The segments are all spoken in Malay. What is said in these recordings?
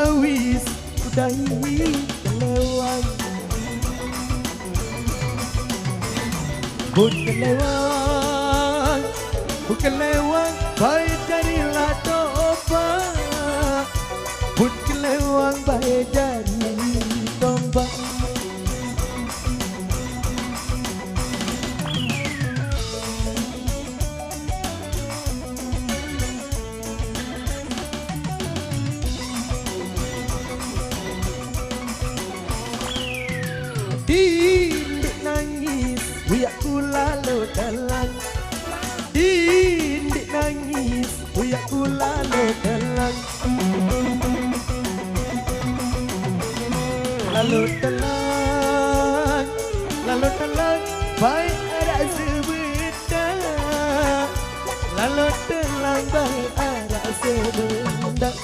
awis udahi kelewang. Pun kelewang, pun kelewang, baik jadilah tobat. Pun kelewang, baik jadi tobat. Dindik nangis, buyak ku lalu telan. Dindik nangis, buyak ku lalu telan. Lalu telan, baik ada sebentar. Lalu telan, baik ada sebentar.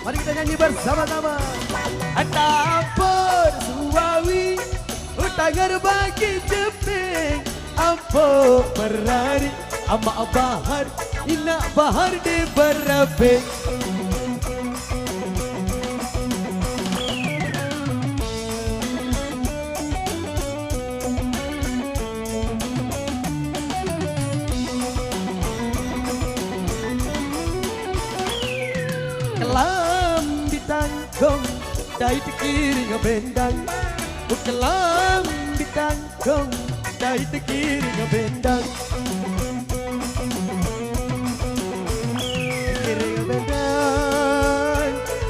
Mari kita nyanyi bersama-sama. Ataupun suawi utagar bagi jeping. Ampo berari ama bahar ina bahar di berape. Kelam ditangkong dai tekiri ngebendang. Kelam ditangkong dai tekiri ngebendang.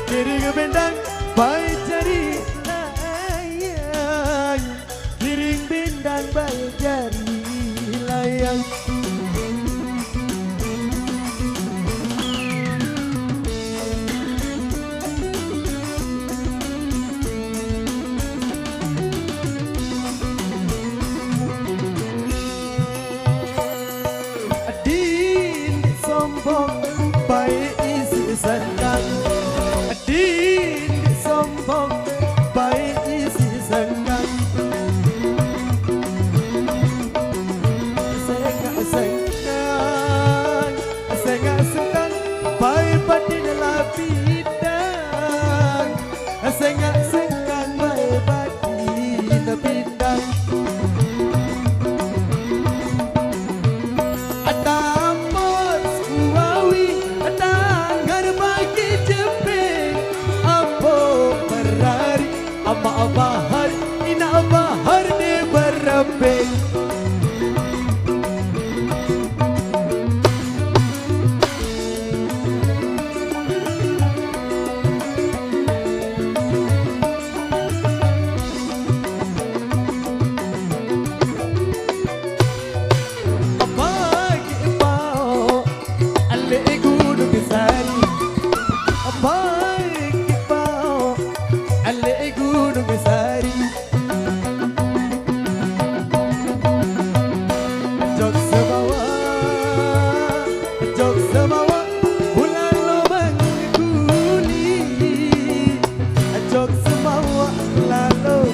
Kiri ngebendang, baik jadi layang. Kiring bendang, baik jadi layang. Baik isi sendang. Adin sombong, baik isi sendang. Sengak-sengak, baik batin lapidang. Sengak-sengak, baik batin lapidang. Ama bahar, ina bahar di berape. Apa kipau, ale gunung besari. Apa kipau, ale gunung besari. Jok semawa, bulan lo mengkuli. Jok semawa, lalu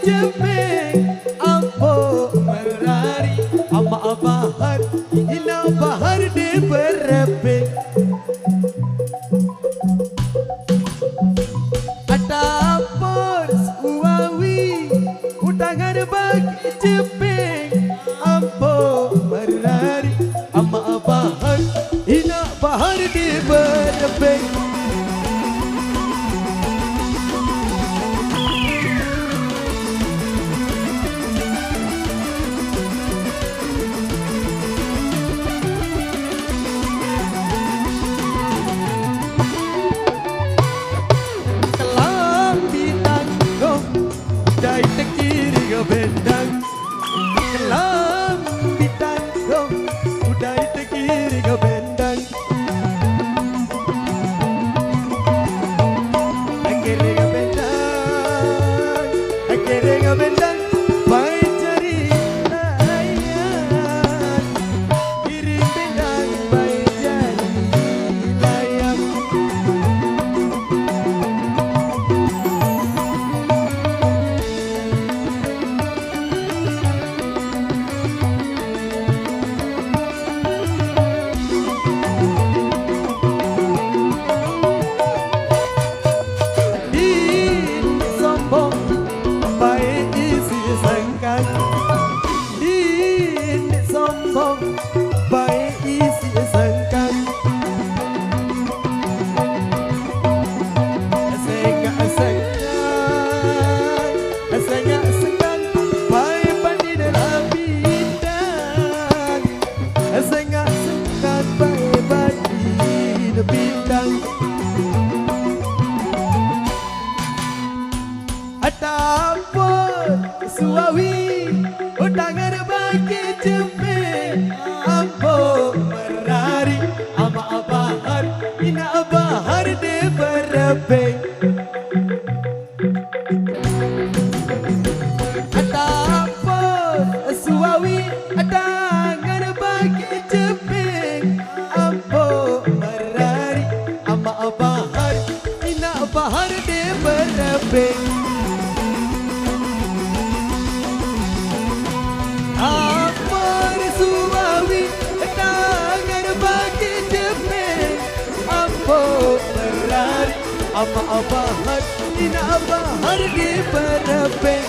jeping ampo merari ama bahar ina bahar di berape. Ada pors uawi utangan bagi jeping ampo merari ama bahar ina bahar di berape. kiri ke bendang kelam bintang dong udah itu kiri ke bendang kiri ke bendang kiri ke bendang baik cari layang kiri bendang baik cari layang baik isi sangkan asengak baik pandi dalam bintang asengak baik pandi dalam bintang ataupun suawi utangan bagi jemput ambo merari ama abahar ina abahar de berabe ataupun suawi utangan bagi jemput ambo merari ama abahar ina abahar de berabe ama abahar ina abahar di berapeng